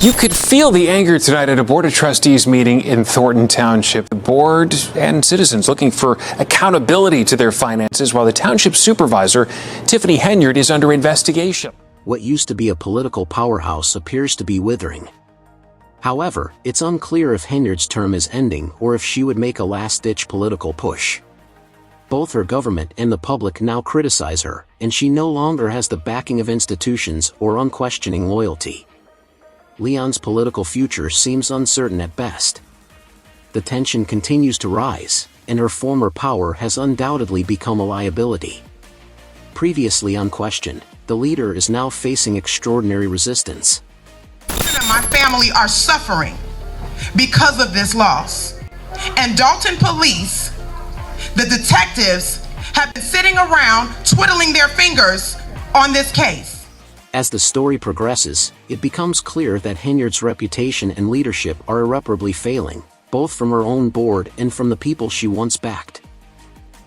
You could feel the anger tonight at a Board of Trustees meeting in Thornton Township. The board and citizens looking for accountability to their finances, while the township supervisor, Tiffany Henyard, is under investigation. What used to be a political powerhouse appears to be withering. However, it's unclear if Henyard's term is ending or if she would make a last-ditch political push. Both her government and the public now criticize her, and she no longer has the backing of institutions or unquestioning loyalty. Leon's political future seems uncertain at best. The tension continues to rise, and her former power has undoubtedly become a liability. Previously unquestioned, the leader is now facing extraordinary resistance. My family are suffering because of this loss. And Dalton police, the detectives, have been sitting around twiddling their fingers on this case. As the story progresses, it becomes clear that Henyard's reputation and leadership are irreparably failing, both from her own board and from the people she once backed.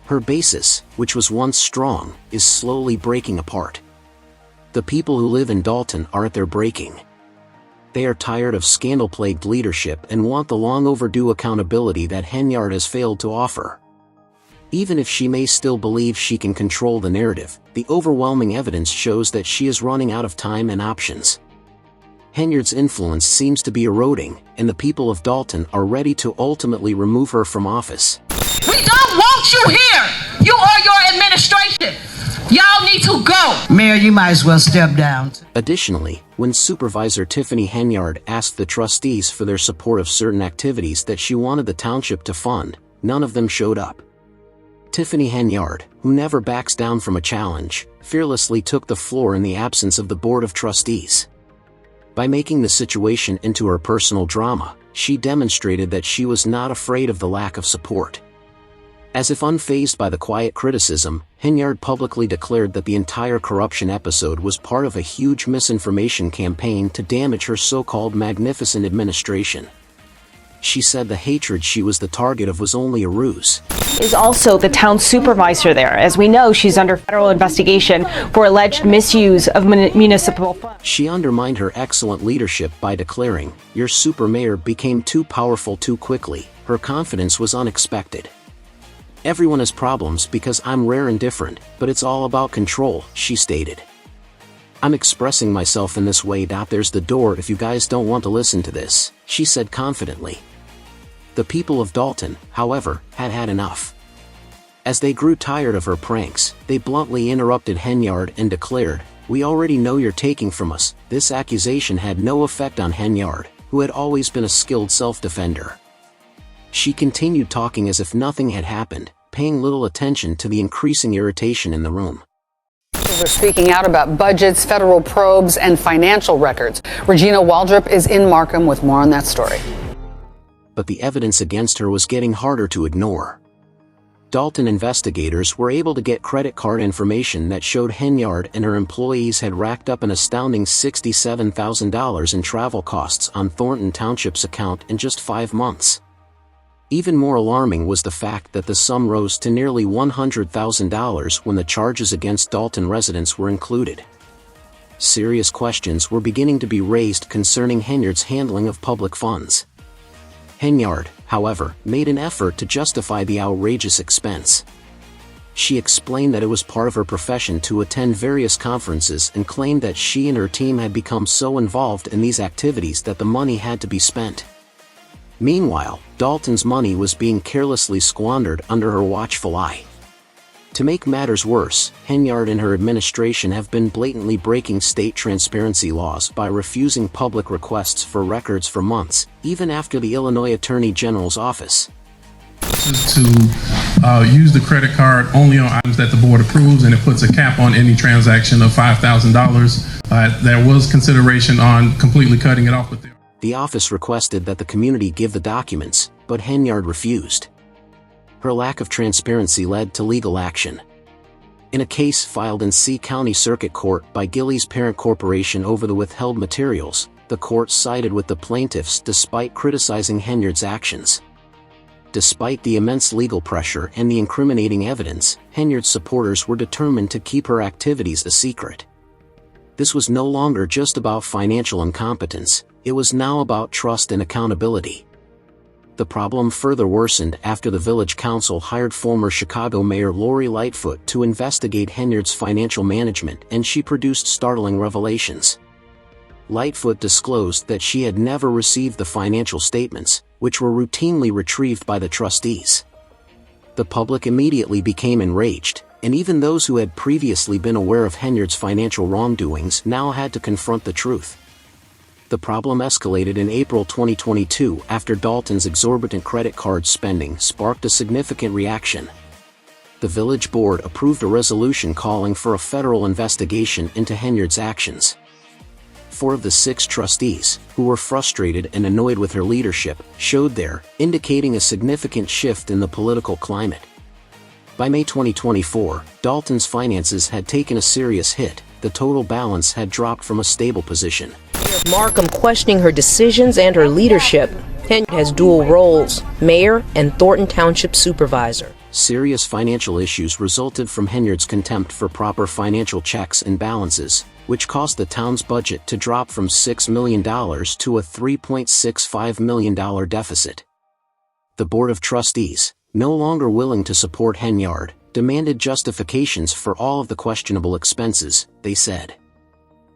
Her basis, which was once strong, is slowly breaking apart. The people who live in Dalton are at their breaking. They are tired of scandal-plagued leadership and want the long-overdue accountability that Henyard has failed to offer. Even if she may still believe she can control the narrative, the overwhelming evidence shows that she is running out of time and options. Henyard's influence seems to be eroding, and the people of Dalton are ready to ultimately remove her from office. We don't want you here! You or your administration! Y'all need to go! Mayor, you might as well step down. Additionally, when Supervisor Tiffany Henyard asked the trustees for their support of certain activities that she wanted the township to fund, none of them showed up. Tiffany Henyard, who never backs down from a challenge, fearlessly took the floor in the absence of the Board of Trustees. By making the situation into her personal drama, she demonstrated that she was not afraid of the lack of support. As if unfazed by the quiet criticism, Henyard publicly declared that the entire corruption episode was part of a huge misinformation campaign to damage her so-called magnificent administration. She said the hatred she was the target of was only a ruse. Is also the town supervisor there. As we know, she's under federal investigation for alleged misuse of municipal funds. She undermined her excellent leadership by declaring, "Your super mayor became too powerful too quickly." Her confidence was unexpected. "Everyone has problems because I'm rare and different, but it's all about control," she stated. "I'm expressing myself in this way. There's the door if you guys don't want to listen to this," she said confidently. The people of Dalton, however, had had enough. As they grew tired of her pranks, they bluntly interrupted Henyard and declared, "We already know you're taking from us." This accusation had no effect on Henyard, who had always been a skilled self-defender. She continued talking as if nothing had happened, paying little attention to the increasing irritation in the room. We're speaking out about budgets, federal probes, and financial records. Regina Waldrop is in Markham with more on that story. But the evidence against her was getting harder to ignore. Dalton investigators were able to get credit card information that showed Henyard and her employees had racked up an astounding $67,000 in travel costs on Thornton Township's account in just 5 months. Even more alarming was the fact that the sum rose to nearly $100,000 when the charges against Dalton residents were included. Serious questions were beginning to be raised concerning Henyard's handling of public funds. Henyard, however, made an effort to justify the outrageous expense. She explained that it was part of her profession to attend various conferences and claimed that she and her team had become so involved in these activities that the money had to be spent. Meanwhile, Dalton's money was being carelessly squandered under her watchful eye. To make matters worse, Henyard and her administration have been blatantly breaking state transparency laws by refusing public requests for records for months, even after the Illinois Attorney General's office. To use the credit card only on items that the board approves, and it puts a cap on any transaction of $5,000. There was consideration on completely cutting it off with The office requested that the community give the documents, but Henyard refused. Her lack of transparency led to legal action. In a case filed in C County Circuit Court by Gilley's parent corporation over the withheld materials, the court sided with the plaintiffs despite criticizing Henyard's actions. Despite the immense legal pressure and the incriminating evidence, Henyard's supporters were determined to keep her activities a secret. This was no longer just about financial incompetence, It was now about trust and accountability. The problem further worsened after the village council hired former Chicago Mayor Lori Lightfoot to investigate Henyard's financial management, and she produced startling revelations. Lightfoot disclosed that she had never received the financial statements, which were routinely retrieved by the trustees. The public immediately became enraged, and even those who had previously been aware of Henyard's financial wrongdoings now had to confront the truth. The problem escalated in April 2022 after Dalton's exorbitant credit card spending sparked a significant reaction. The village board approved a resolution calling for a federal investigation into Henyard's actions. 4 of the 6 trustees, who were frustrated and annoyed with her leadership, showed there, indicating a significant shift in the political climate. By May 2024, Dalton's finances had taken a serious hit. The total balance had dropped from a stable position. Markham questioning her decisions and her leadership. Henyard has dual roles, mayor and Thornton Township supervisor. Serious financial issues resulted from Henyard's contempt for proper financial checks and balances, which caused the town's budget to drop from $6 million to a $3.65 million deficit. The Board of Trustees, no longer willing to support Henyard, demanded justifications for all of the questionable expenses, they said.